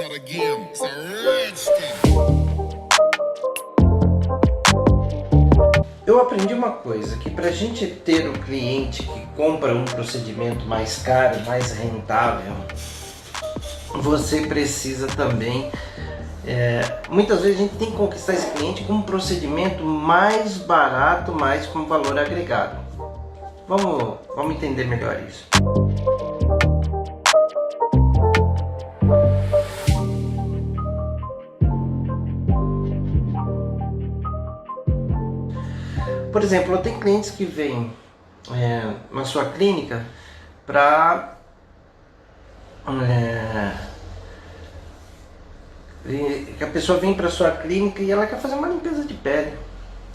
start again. It's a redskin. Eu aprendi uma coisa, que para a gente ter um cliente que compra um procedimento mais caro, mais rentável, você precisa também, muitas vezes a gente tem que conquistar esse cliente com um procedimento mais barato, mas com valor agregado. Vamos entender melhor isso. Por exemplo, eu tenho clientes que vêm na sua clínica para que a pessoa vem para sua clínica e ela quer fazer uma limpeza de pele,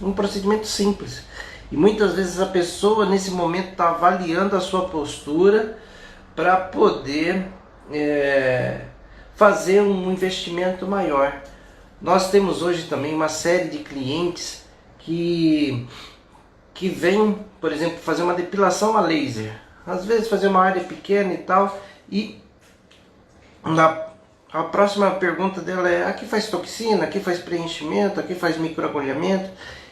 um procedimento simples. E muitas vezes a pessoa nesse momento está avaliando a sua postura para poder fazer um investimento maior. Nós temos hoje também uma série de clientes que vem, por exemplo, fazer uma depilação a laser, às vezes fazer uma área pequena e tal, e a próxima pergunta dela é: aqui faz toxina, aqui faz preenchimento, aqui faz microagulhamento,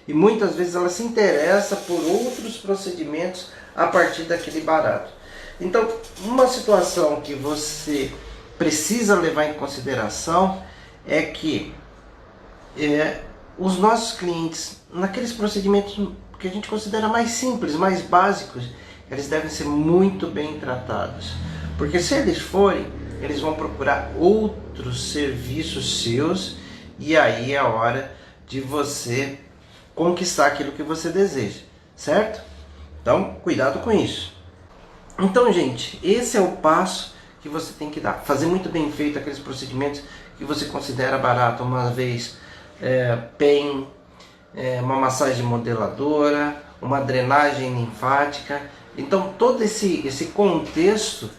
e muitas vezes ela se interessa por outros procedimentos a partir daquele barato. Então, uma situação que você precisa levar em consideração é que os nossos clientes, naqueles procedimentos que a gente considera mais simples, mais básicos, eles devem ser muito bem tratados. Porque se eles forem, eles vão procurar outros serviços seus, e aí é a hora de você conquistar aquilo que você deseja, certo? Então, cuidado com isso. Então, gente, esse é o passo que você tem que dar. Fazer muito bem feito aqueles procedimentos que você considera barato, uma vez PEN, uma massagem modeladora, uma drenagem linfática. Então todo esse contexto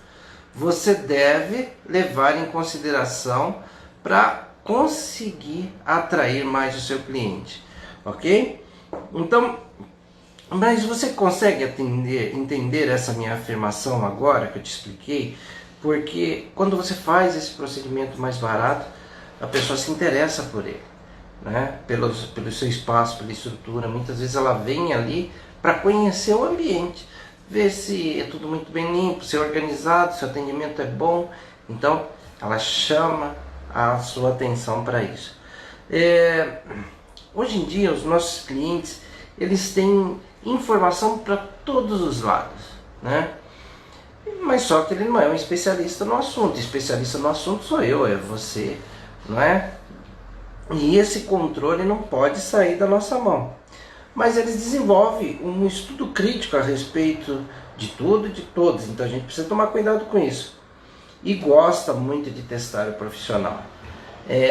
você deve levar em consideração para conseguir atrair mais o seu cliente, ok? Então, mas você consegue entender essa minha afirmação agora que eu te expliquei? Porque quando você faz esse procedimento mais barato, a pessoa se interessa por ele, né? Pelo seu espaço, pela estrutura. Muitas vezes ela vem ali para conhecer o ambiente, ver se é tudo muito bem limpo, se é organizado, se o atendimento é bom. Então ela chama a sua atenção para isso. Hoje em dia os nossos clientes, eles têm informação para todos os lados, né? Mas só que ele não é um especialista no assunto. Especialista no assunto sou eu, é você, não é? E esse controle não pode sair da nossa mão. Mas eles desenvolvem um estudo crítico a respeito de tudo e de todos. Então a gente precisa tomar cuidado com isso. E gosta muito de testar o profissional.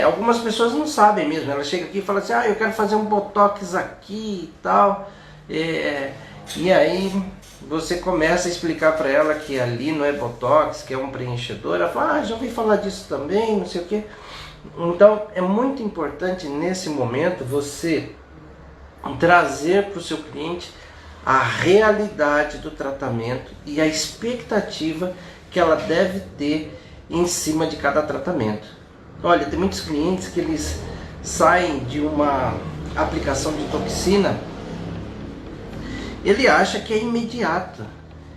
Algumas pessoas não sabem mesmo. Ela chega aqui e fala assim: eu quero fazer um botox aqui e tal. E aí você começa a explicar para ela que ali não é botox, que é um preenchedor. Ela fala: já ouvi falar disso também, não sei o que. Então é muito importante nesse momento você trazer para o seu cliente a realidade do tratamento e a expectativa que ela deve ter em cima de cada tratamento. Olha, tem muitos clientes que eles saem de uma aplicação de toxina, ele acha que é imediato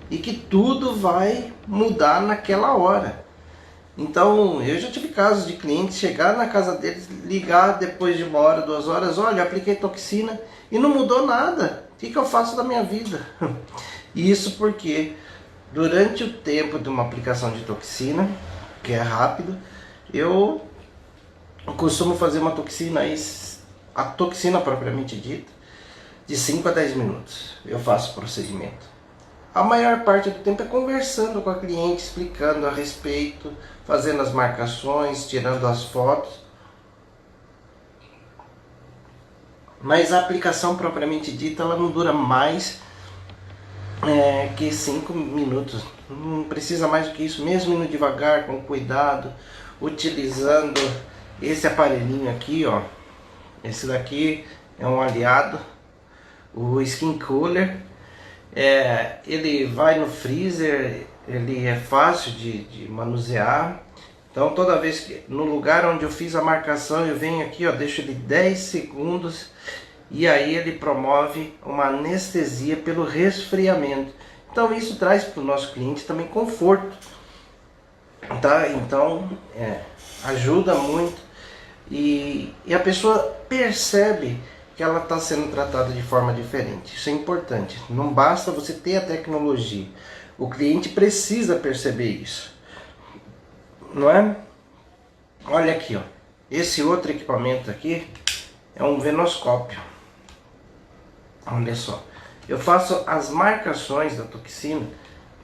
e que tudo vai mudar naquela hora. Então, eu já tive casos de clientes chegar na casa deles, ligar depois de 1 hora, 2 horas: olha, apliquei toxina e não mudou nada, o que eu faço da minha vida? Isso porque durante o tempo de uma aplicação de toxina, que é rápido, eu costumo fazer uma toxina, a toxina propriamente dita, de 5 a 10 minutos eu faço o procedimento. A maior parte do tempo é conversando com a cliente, explicando a respeito, fazendo as marcações, tirando as fotos. Mas a aplicação propriamente dita, ela não dura mais que 5 minutos. Não precisa mais do que isso, mesmo indo devagar, com cuidado, utilizando esse aparelhinho aqui, ó. Esse daqui é um aliado, o Skin Cooler. Ele vai no freezer, ele é fácil de manusear. Então toda vez que no lugar onde eu fiz a marcação, eu venho aqui, ó, deixo ele 10 segundos e aí ele promove uma anestesia pelo resfriamento. Então isso traz para o nosso cliente também conforto, tá? Então ajuda muito e a pessoa percebe que ela está sendo tratada de forma diferente. Isso é importante. Não basta você ter a tecnologia, o cliente precisa perceber isso, não é? Olha aqui, ó. Esse outro equipamento aqui é um venoscópio. Olha só, eu faço as marcações da toxina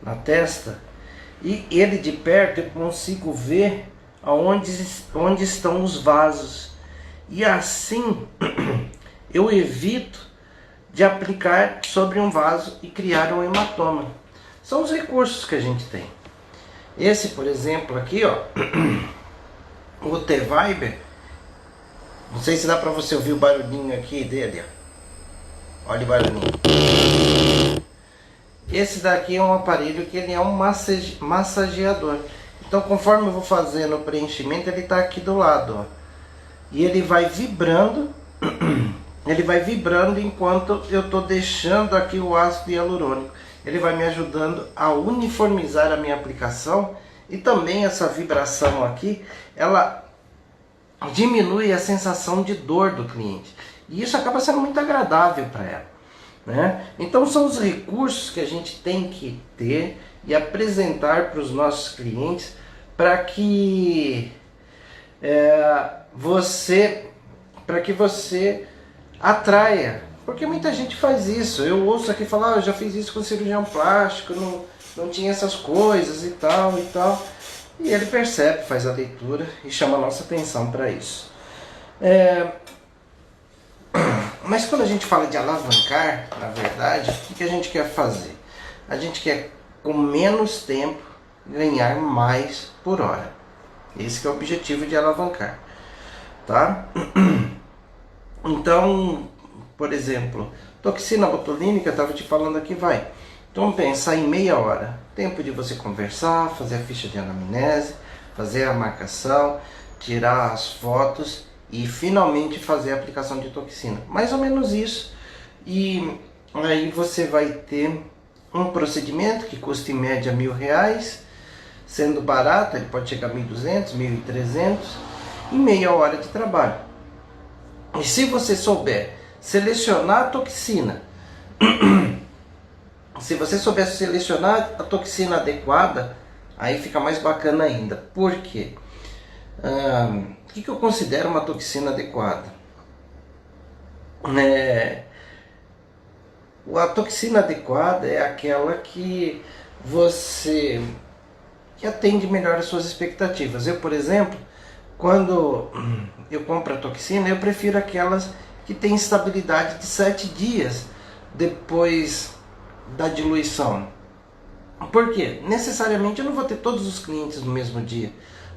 na testa e ele de perto eu consigo ver onde estão os vasos, e assim eu evito de aplicar sobre um vaso e criar um hematoma. São os recursos que a gente tem. Esse, por exemplo, aqui, ó, o T-Viber, não sei se dá para você ouvir o barulhinho aqui dele, ó. Olha o barulhinho. Esse daqui é um aparelho que ele é um massageador. Então, conforme eu vou fazendo o preenchimento, ele está aqui do lado, ó. E ele vai vibrando, ele vai vibrando enquanto eu estou deixando aqui o ácido hialurônico. Ele vai me ajudando a uniformizar a minha aplicação, e também essa vibração aqui, ela diminui a sensação de dor do cliente. E isso acaba sendo muito agradável para ela, né? Então são os recursos que a gente tem que ter e apresentar para os nossos clientes para que você atraia, porque muita gente faz isso. Eu ouço aqui falar, eu já fiz isso com cirurgião plástico, não tinha essas coisas e tal, e ele percebe, faz a leitura e chama a nossa atenção para isso. Mas quando a gente fala de alavancar, na verdade, o que a gente quer fazer? A gente quer, com menos tempo, ganhar mais por hora. Esse que é o objetivo de alavancar, tá? Então, por exemplo, toxina botulínica, eu estava te falando aqui, vai. Então pensa em meia hora. Tempo de você conversar, fazer a ficha de anamnese, fazer a marcação, tirar as fotos e finalmente fazer a aplicação de toxina. Mais ou menos isso. E aí você vai ter um procedimento que custa em média R$1.000, sendo barato, ele pode chegar a 1.200, 1.300, em meia hora de trabalho. E se você souber selecionar a toxina, se você souber selecionar a toxina adequada, aí fica mais bacana ainda. Por quê? O que eu considero uma toxina adequada? A toxina adequada é aquela que atende melhor as suas expectativas. Eu, por exemplo, quando eu compro a toxina, eu prefiro aquelas que têm estabilidade de 7 dias depois da diluição. Por quê? Necessariamente eu não vou ter todos os clientes no mesmo dia.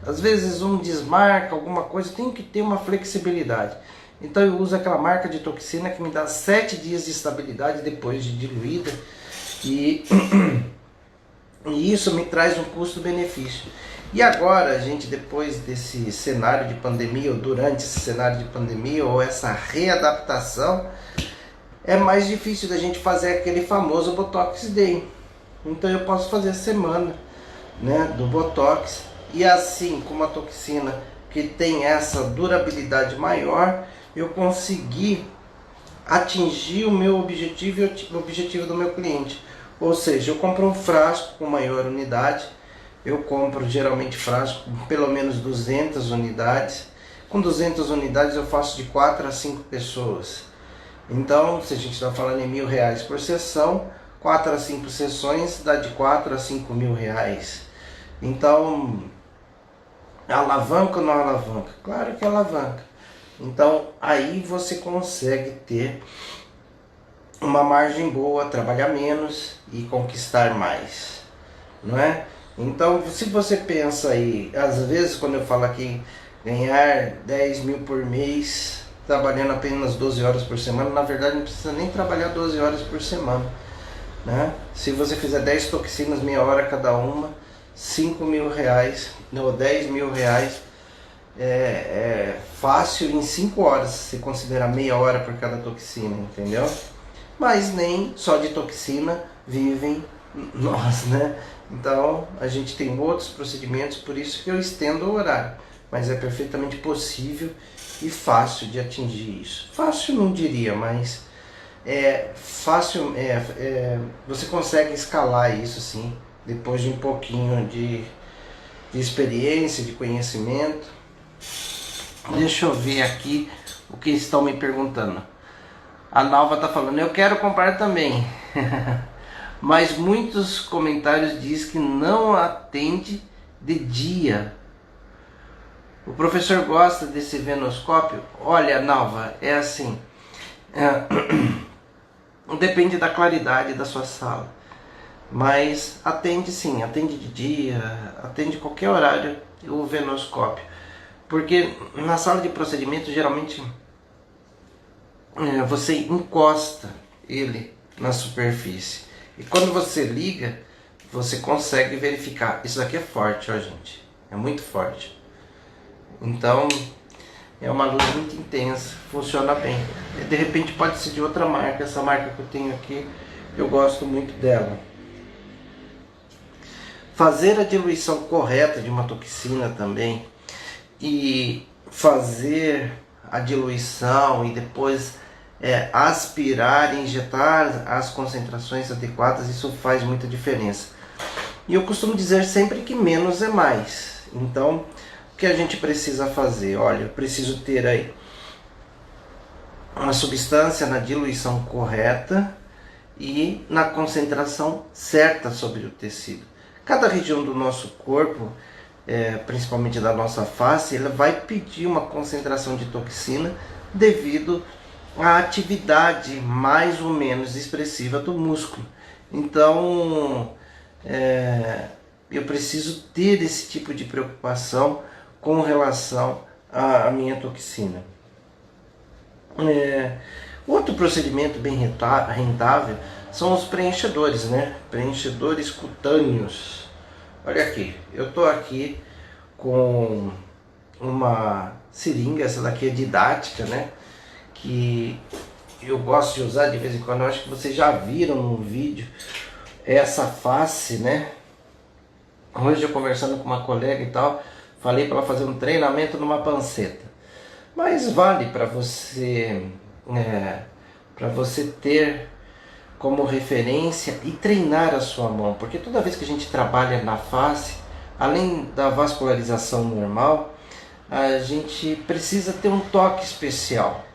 Às vezes um desmarca alguma coisa, tem que ter uma flexibilidade. Então eu uso aquela marca de toxina que me dá 7 dias de estabilidade depois de diluída, e isso me traz um custo-benefício. E agora, gente, depois desse cenário de pandemia, ou durante esse cenário de pandemia, ou essa readaptação, é mais difícil da gente fazer aquele famoso Botox Day. Então eu posso fazer a semana, né, do Botox, e assim, com uma toxina que tem essa durabilidade maior, eu consegui atingir o meu objetivo e o objetivo do meu cliente. Ou seja, eu compro um frasco com maior unidade, eu compro geralmente frasco com pelo menos 200 unidades. Com 200 unidades eu faço de 4 a 5 pessoas. Então, se a gente está falando em R$1.000 por sessão, 4 a 5 sessões dá de 4 a 5 mil reais. Então, alavanca ou não alavanca? Claro que alavanca. Então, aí você consegue ter uma margem boa, trabalhar menos e conquistar mais, não é? Então, se você pensa aí, às vezes quando eu falo aqui ganhar 10 mil por mês, trabalhando apenas 12 horas por semana, na verdade não precisa nem trabalhar 12 horas por semana, né? Se você fizer 10 toxinas, meia hora cada uma, R$ 5.000 ou R$ 10.000 fácil em 5 horas, se considerar meia hora por cada toxina, entendeu? Mas nem só de toxina vivem nós, né? Então a gente tem outros procedimentos, por isso que eu estendo o horário, mas é perfeitamente possível e fácil de atingir isso. Fácil não diria, mas você consegue escalar isso sim, depois de um pouquinho de experiência, de conhecimento. Deixa eu ver aqui o que estão me perguntando. A Nalva está falando, eu quero comprar também. Mas muitos comentários dizem que não atende de dia. O professor gosta desse venoscópio? Olha, Nalva, é assim. Depende da claridade da sua sala. Mas atende sim, atende de dia, atende qualquer horário o venoscópio. Porque na sala de procedimento geralmente você encosta ele na superfície. E quando você liga, você consegue verificar. Isso aqui é forte, ó gente. É muito forte. Então é uma luz muito intensa, funciona bem. De repente pode ser de outra marca. Essa marca que eu tenho aqui, eu gosto muito dela. Fazer a diluição correta de uma toxina também e fazer a diluição e depois aspirar e injetar as concentrações adequadas, isso faz muita diferença. E eu costumo dizer sempre que menos é mais. Então, o que a gente precisa fazer? Olha, eu preciso ter aí uma substância na diluição correta e na concentração certa sobre o tecido. Cada região do nosso corpo, principalmente da nossa face, ela vai pedir uma concentração de toxina devido à atividade mais ou menos expressiva do músculo. Então, eu preciso ter esse tipo de preocupação com relação à minha toxina. Outro procedimento bem rentável são os preenchedores, né? Preenchedores cutâneos. Olha aqui, eu tô aqui com uma seringa, essa daqui é didática, né? Que eu gosto de usar de vez em quando. Eu acho que vocês já viram no vídeo essa face, né? Hoje eu conversando com uma colega e tal, falei para ela fazer um treinamento numa panceta. Mas vale para você ter como referência e treinar a sua mão, porque toda vez que a gente trabalha na face, além da vascularização normal, a gente precisa ter um toque especial.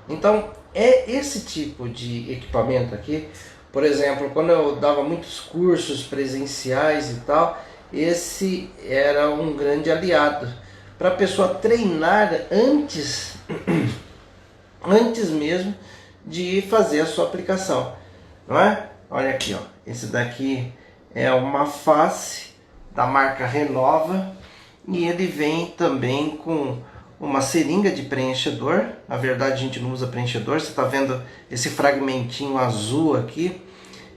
Então é esse tipo de equipamento aqui. Por exemplo, quando eu dava muitos cursos presenciais e tal, esse era um grande aliado para a pessoa treinar antes mesmo de fazer a sua aplicação, não é? Olha aqui, ó, esse daqui é uma face da marca Renova e ele vem também com uma seringa de preenchedor. Na verdade a gente não usa preenchedor, você está vendo esse fragmentinho azul aqui.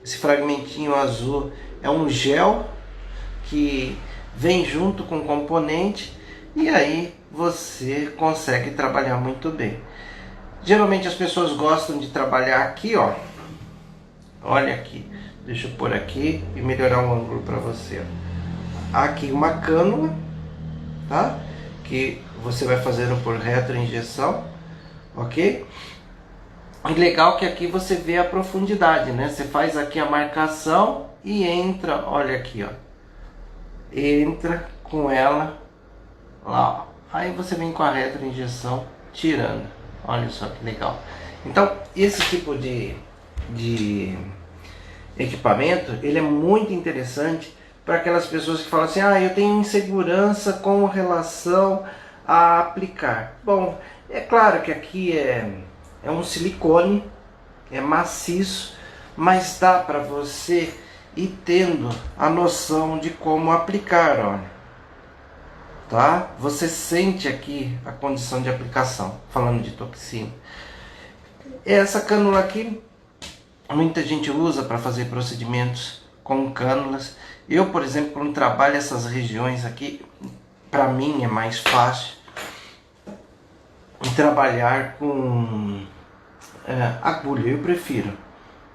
Esse fragmentinho azul é um gel que vem junto com o componente e aí você consegue trabalhar muito bem. Geralmente as pessoas gostam de trabalhar aqui, ó. Olha aqui, deixa eu pôr aqui e melhorar o ângulo para você. Aqui uma cânula, tá? Que você vai fazer por retroinjeção, ok? E legal que aqui você vê a profundidade, né? Você faz aqui a marcação e entra, olha aqui, ó. Entra com ela lá, ó. Aí você vem com a retroinjeção tirando. Olha só que legal. Então, esse tipo de equipamento, ele é muito interessante para aquelas pessoas que falam assim, eu tenho insegurança com relação a aplicar. Bom, é claro que aqui é um silicone, é maciço, mas dá para você ir tendo a noção de como aplicar, olha. Tá? Você sente aqui a condição de aplicação, falando de toxina. Essa cânula aqui, muita gente usa para fazer procedimentos com cânulas Eu, por exemplo, quando trabalho essas regiões aqui, para mim é mais fácil trabalhar com agulha, eu prefiro,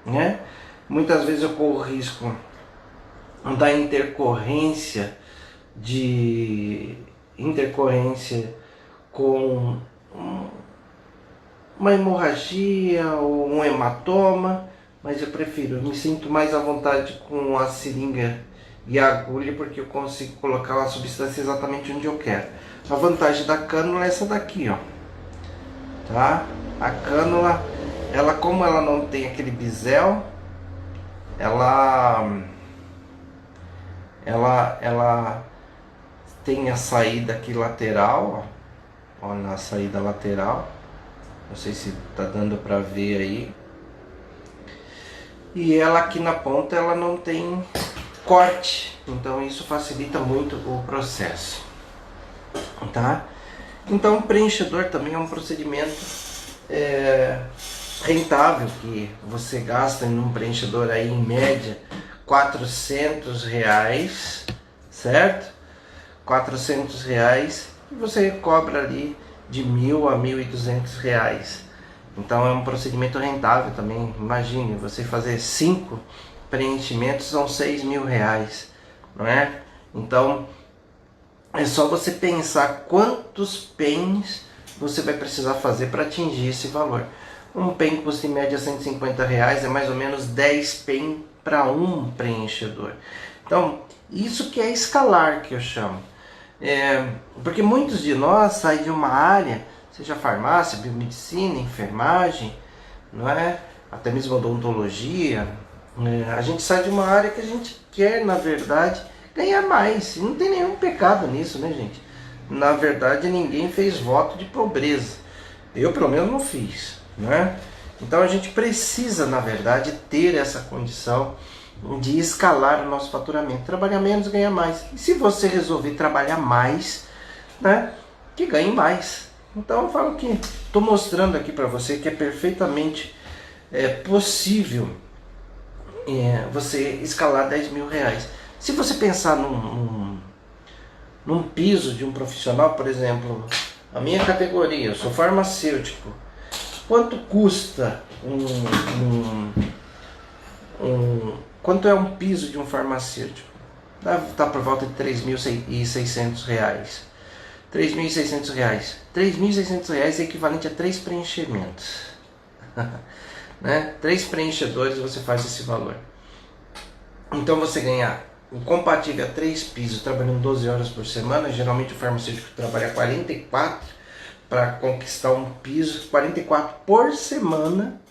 né? Muitas vezes eu corro risco da intercorrência com uma hemorragia ou um hematoma, mas eu prefiro, eu me sinto mais à vontade com a seringa e a agulha, porque eu consigo colocar a substância exatamente onde eu quero. A vantagem da cânula é essa daqui, ó, tá? A cânula, ela, como ela não tem aquele bisel, ela tem a saída aqui lateral, ó, olha a saída lateral, não sei se tá dando para ver aí, e ela aqui na ponta ela não tem corte, então isso facilita muito o processo, tá? Então o preenchedor também é um procedimento rentável, que você gasta em um preenchedor aí em média R$400, certo? R$400, e você cobra ali de R$1.000 a R$1.200. Então é um procedimento rentável também. Imagine você fazer 5 preenchimentos, são R$6.000, não é? Então é só você pensar quantos pens você vai precisar fazer para atingir esse valor. Um pen custa em média R$150, é mais ou menos 10 pen para um preenchedor. Então, isso que é escalar, que eu chamo. Porque muitos de nós saem de uma área, seja farmácia, biomedicina, enfermagem, não é? Até mesmo odontologia. A gente sai de uma área que a gente quer, na verdade, ganhar mais. E não tem nenhum pecado nisso, né, gente? Na verdade, ninguém fez voto de pobreza. Eu, pelo menos, não fiz, né? Então a gente precisa, na verdade, ter essa condição de escalar o nosso faturamento. Trabalhar menos, ganhar mais. E se você resolver trabalhar mais, né, que ganhe mais. Então eu falo que estou mostrando aqui para você que é perfeitamente possível você escalar R$10.000. Se você pensar num piso de um profissional, por exemplo, a minha categoria, eu sou farmacêutico, quanto custa quanto é um piso de um farmacêutico? Está por volta de R$3.600. R$3.600 é equivalente a 3 preenchimentos. Né? 3 preenchedores você faz esse valor. Então você ganhar compatível a 3 pisos, trabalhando 12 horas por semana. Geralmente o farmacêutico trabalha 44 para conquistar um piso, 44 por semana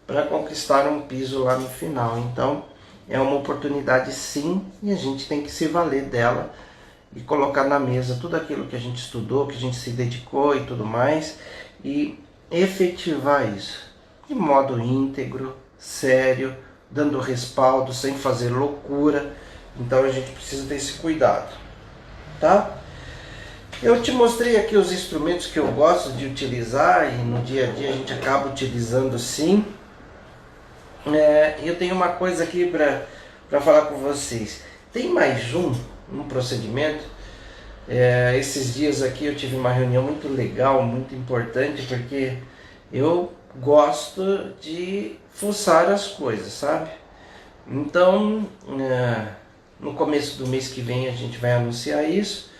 para conquistar um piso lá no final. Então é uma oportunidade, sim, e a gente tem que se valer dela e colocar na mesa tudo aquilo que a gente estudou, que a gente se dedicou e tudo mais, e efetivar isso de modo íntegro, sério, dando respaldo, sem fazer loucura. Então a gente precisa ter esse cuidado, tá? Eu te mostrei aqui os instrumentos que eu gosto de utilizar e no dia a dia a gente acaba utilizando, sim. Eu tenho uma coisa aqui para falar com vocês. Tem mais um procedimento. Esses dias aqui eu tive uma reunião muito legal, muito importante, porque eu gosto de fuçar as coisas, sabe? Então, no começo do mês que vem a gente vai anunciar isso,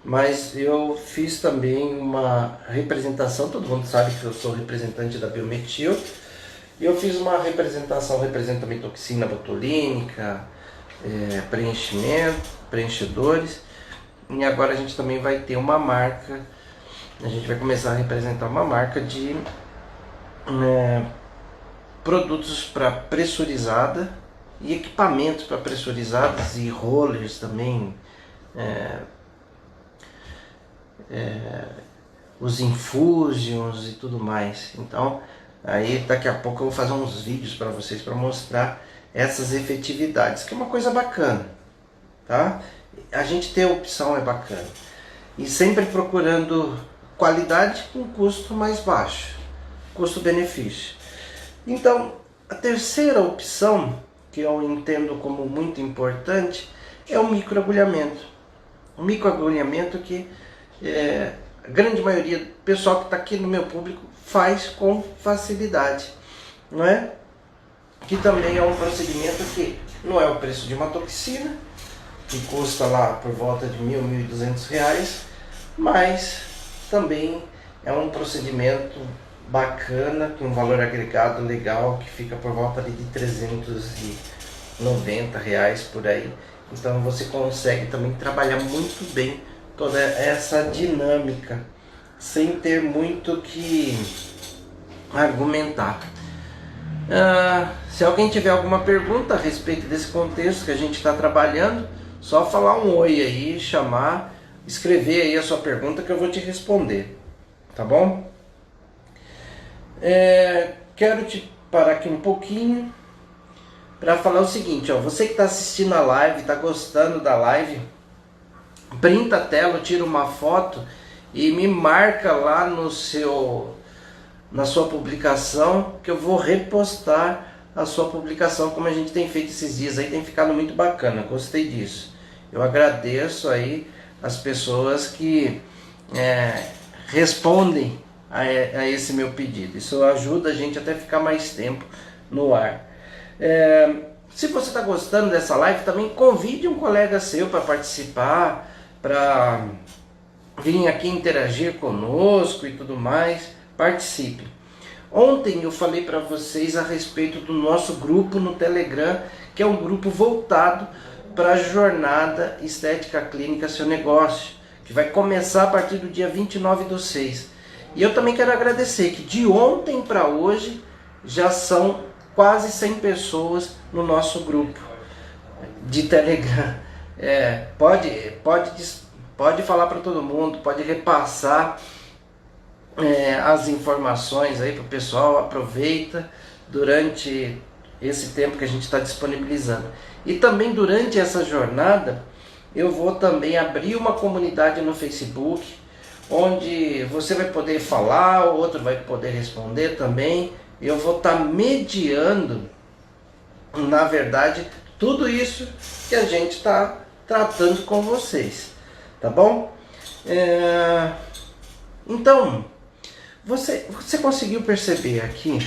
mas eu fiz também uma representação, todo mundo sabe que eu sou representante da Biometil, e eu fiz uma representação, representa metoxina botulínica, preenchedores, e agora a gente também vai ter uma marca, a gente vai começar a representar uma marca de produtos para pressurizada e equipamentos para pressurizadas e rollers também, os infusions e tudo mais. Então aí daqui a pouco eu vou fazer uns vídeos para vocês para mostrar essas efetividades, que é uma coisa bacana, tá? A gente ter opção é bacana, e sempre procurando qualidade com custo mais baixo, custo-benefício. Então a terceira opção que eu entendo como muito importante é o microagulhamento. O microagulhamento que a grande maioria do pessoal que está aqui no meu público faz com facilidade, não é? Que também é um procedimento que não é o preço de uma toxina, que custa lá por volta de R$ 1.200, mas também é um procedimento bacana, com um valor agregado legal, que fica por volta ali de R$ 390 por aí. Então você consegue também trabalhar muito bem toda essa dinâmica, sem ter muito que argumentar. Se alguém tiver alguma pergunta a respeito desse contexto que a gente está trabalhando, só falar um oi aí, chamar, escrever aí a sua pergunta que eu vou te responder, tá bom? Quero te parar aqui um pouquinho para falar o seguinte, ó, você que está assistindo a live, está gostando da live, printa a tela, tira uma foto e me marca lá na sua publicação, que eu vou repostar a sua publicação, como a gente tem feito esses dias aí, tem ficado muito bacana, gostei disso. Eu agradeço aí as pessoas que respondem a esse meu pedido. Isso ajuda a gente até ficar mais tempo no ar. Se você está gostando dessa live, também convide um colega seu para participar, para vir aqui interagir conosco e tudo mais. Participe. Ontem eu falei para vocês a respeito do nosso grupo no Telegram, que é um grupo voltado para a jornada Estética Clínica Seu Negócio, que vai começar a partir do dia 29/6. E eu também quero agradecer que de ontem para hoje já são quase 100 pessoas no nosso grupo de Telegram. Pode falar para todo mundo, pode repassar as informações aí para o pessoal, aproveita durante esse tempo que a gente está disponibilizando. E também durante essa jornada eu vou também abrir uma comunidade no Facebook, onde você vai poder falar, o outro vai poder responder também. Eu vou estar mediando, na verdade, tudo isso que a gente está tratando com vocês, tá bom? Então, você conseguiu perceber aqui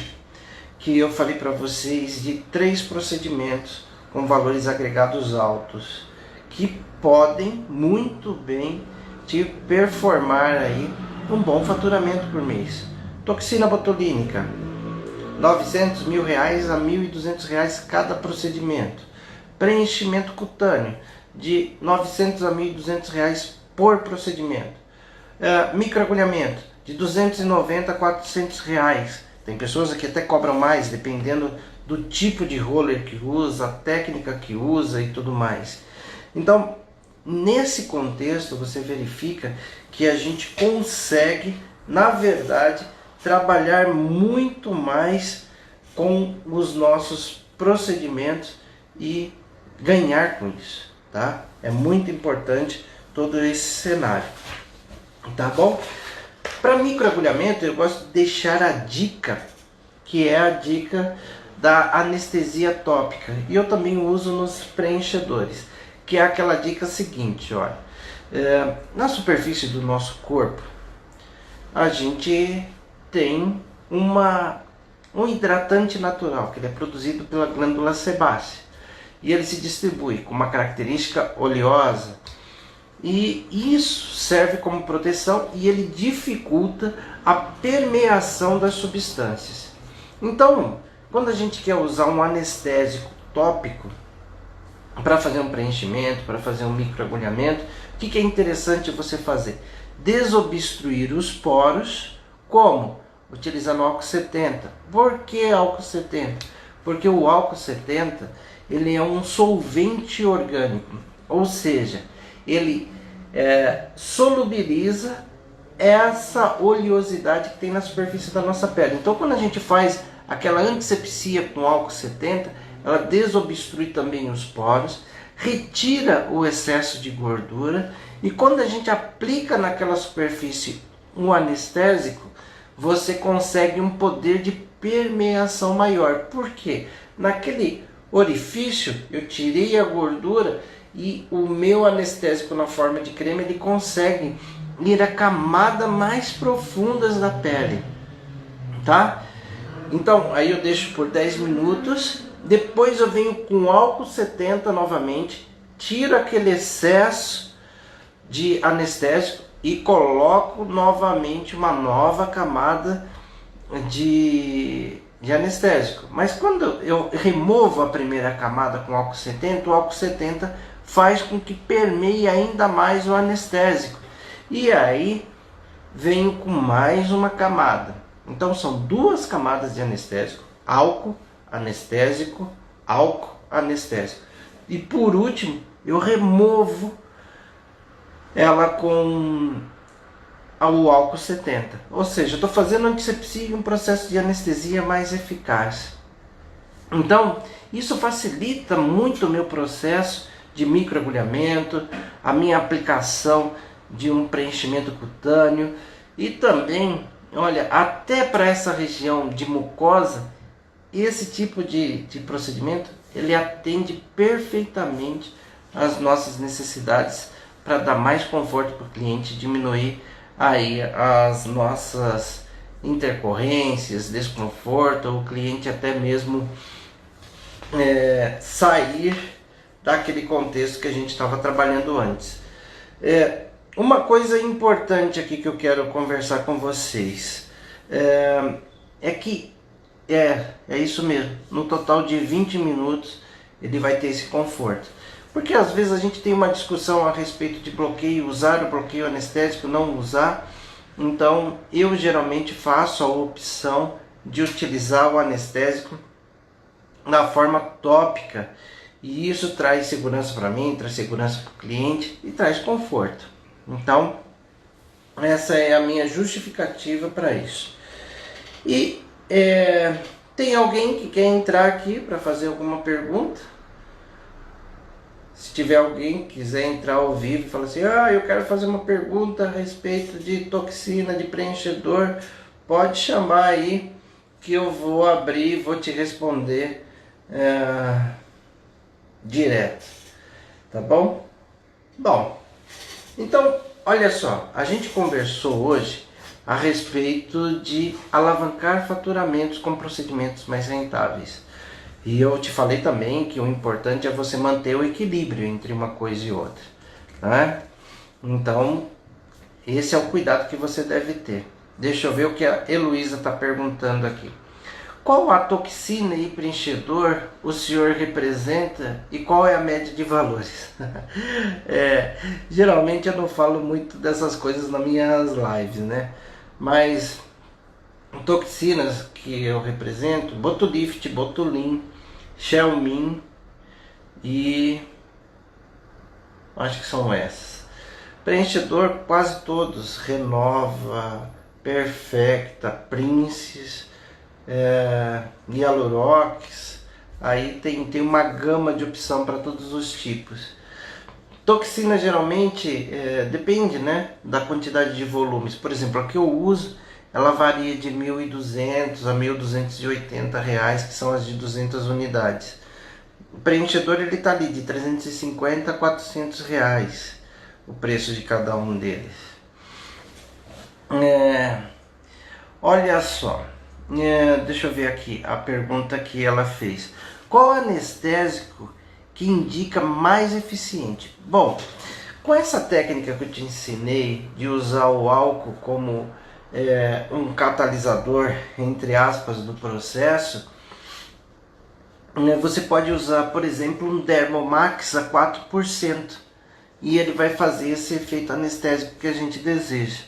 que eu falei para vocês de 3 procedimentos com valores agregados altos que podem muito bem te performar aí um bom faturamento por mês. Toxina botulínica, R$900, R$1.000 a R$1.200 cada procedimento. Preenchimento cutâneo, de R$900 a R$1.200 por procedimento. Microagulhamento, de R$290 a R$400. Tem pessoas que até cobram mais, dependendo do tipo de roller que usa, a técnica que usa e tudo mais. Então, nesse contexto, você verifica que a gente consegue, na verdade, trabalhar muito mais com os nossos procedimentos e ganhar com isso, tá? É muito importante todo esse cenário, tá bom? Para microagulhamento, eu gosto de deixar a dica, que é a dica da anestesia tópica, e eu também uso nos preenchedores, que é aquela dica seguinte, olha, na superfície do nosso corpo, a gente tem um hidratante natural, que ele é produzido pela glândula sebácea, e ele se distribui com uma característica oleosa, e isso serve como proteção e ele dificulta a permeação das substâncias. Então, quando a gente quer usar um anestésico tópico para fazer um preenchimento, para fazer um microagulhamento, o que é interessante você fazer? Desobstruir os poros, como? Utilizando álcool 70. Por que álcool 70? Porque o álcool 70 ele é um solvente orgânico, ou seja, ele solubiliza essa oleosidade que tem na superfície da nossa pele. Então, quando a gente faz aquela antisepsia com álcool 70, ela desobstrui também os poros, retira o excesso de gordura, e quando a gente aplica naquela superfície um anestésico, você consegue um poder de permeação maior. Por quê? Naquele orifício, eu tirei a gordura e o meu anestésico na forma de creme, ele consegue ir a camadas mais profundas da pele, tá? Então aí eu deixo por 10 minutos, depois eu venho com álcool 70 novamente, tiro aquele excesso de anestésico e coloco novamente uma nova camada de anestésico. Mas quando eu removo a primeira camada com álcool 70, o álcool 70 faz com que permeie ainda mais o anestésico. E aí venho com mais uma camada. Então são duas camadas de anestésico, álcool, anestésico, álcool, anestésico. E por último, eu removo ela com o álcool 70. Ou seja, eu estou fazendo antisepsia e um processo de anestesia mais eficaz. Então, isso facilita muito o meu processo de microagulhamento, a minha aplicação de um preenchimento cutâneo e também, olha, até para essa região de mucosa, esse tipo de procedimento, ele atende perfeitamente às nossas necessidades para dar mais conforto para o cliente, diminuir aí as nossas intercorrências, desconforto, o cliente até mesmo sair daquele contexto que a gente estava trabalhando antes. Uma coisa importante aqui que eu quero conversar com vocês é que é isso mesmo, no total de 20 minutos ele vai ter esse conforto. Porque às vezes a gente tem uma discussão a respeito de bloqueio, usar o bloqueio anestésico, não usar. Então eu geralmente faço a opção de utilizar o anestésico na forma tópica. E isso traz segurança para mim, traz segurança para o cliente e traz conforto. Então essa é a minha justificativa para isso. E tem alguém que quer entrar aqui para fazer alguma pergunta? Se tiver alguém que quiser entrar ao vivo e falar assim, eu quero fazer uma pergunta a respeito de toxina, de preenchedor, pode chamar aí que eu vou abrir e vou te responder direto, tá bom? Bom, então olha só, a gente conversou hoje a respeito de alavancar faturamentos com procedimentos mais rentáveis. E eu te falei também que o importante é você manter o equilíbrio entre uma coisa e outra, né? Então, esse é o cuidado que você deve ter. Deixa eu ver o que a Heloísa está perguntando aqui. Qual a toxina e preenchedor o senhor representa e qual é a média de valores? Geralmente eu não falo muito dessas coisas nas minhas lives, né? Mas toxinas que eu represento, Botulift, Botulin, Xelmin e acho que são essas. Preenchedor quase todos, Renova, Perfecta, Princes, Hialurox, aí tem uma gama de opção para todos os tipos. Toxina geralmente depende, né, da quantidade de volumes. Por exemplo, a que eu uso, ela varia de R$ 1.200 a R$ 1.280, que são as de 200 unidades. O preenchedor ele está ali de 350 a R$ 400, o preço de cada um deles. Olha só, deixa eu ver aqui a pergunta que ela fez. Qual anestésico que indica mais eficiente? Bom, com essa técnica que eu te ensinei de usar o álcool como um catalisador, entre aspas, do processo, você pode usar, por exemplo, um Dermomax a 4% e ele vai fazer esse efeito anestésico que a gente deseja,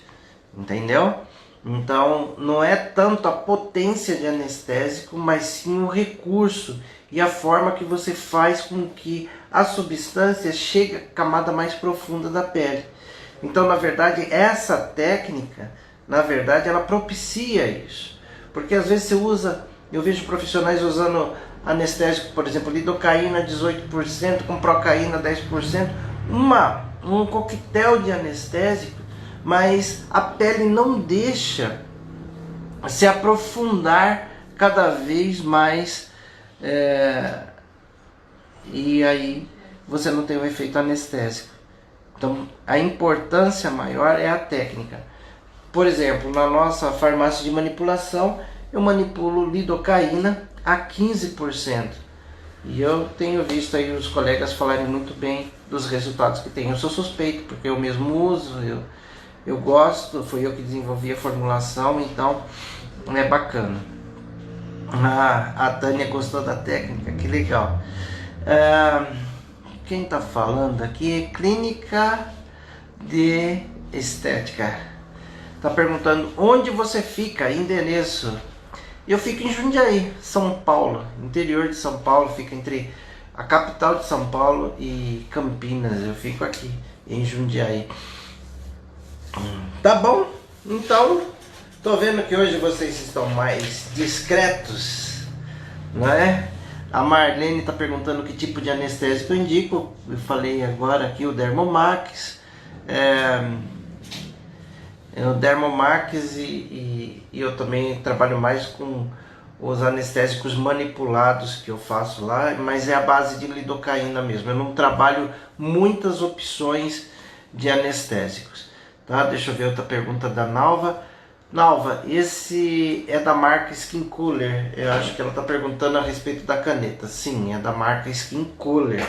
entendeu? Então não é tanto a potência de anestésico, mas sim o recurso e a forma que você faz com que a substância chegue à camada mais profunda da pele. Então, na verdade, essa técnica, ela propicia isso. Porque às vezes você usa, eu vejo profissionais usando anestésico, por exemplo, lidocaína 18%, com procaína 10%, um coquetel de anestésico, mas a pele não deixa se aprofundar cada vez mais e aí você não tem o efeito anestésico. Então a importância maior é a técnica. Por exemplo, na nossa farmácia de manipulação, eu manipulo lidocaína a 15%. E eu tenho visto aí os colegas falarem muito bem dos resultados que tem. Eu sou suspeito, porque eu mesmo uso, eu gosto, foi eu que desenvolvi a formulação, então é bacana. A Tânia gostou da técnica, que legal. Quem está falando aqui é Clínica de Estética. Está perguntando onde você fica, endereço. Eu fico em Jundiaí, São Paulo, interior de São Paulo, fica entre a capital de São Paulo e Campinas. Eu fico aqui em Jundiaí. Tá bom? Então, tô vendo que hoje vocês estão mais discretos, não é? A Marlene está perguntando que tipo de anestésico eu indico. Eu falei agora aqui o Dermomax. O Dermomax e eu também trabalho mais com os anestésicos manipulados que eu faço lá, mas é a base de lidocaína mesmo. Eu não trabalho muitas opções de anestésicos. Tá? Deixa eu ver outra pergunta da Nalva. Nalva, esse é da marca Skin Cooler. Eu acho que ela está perguntando a respeito da caneta. Sim, é da marca Skin Cooler.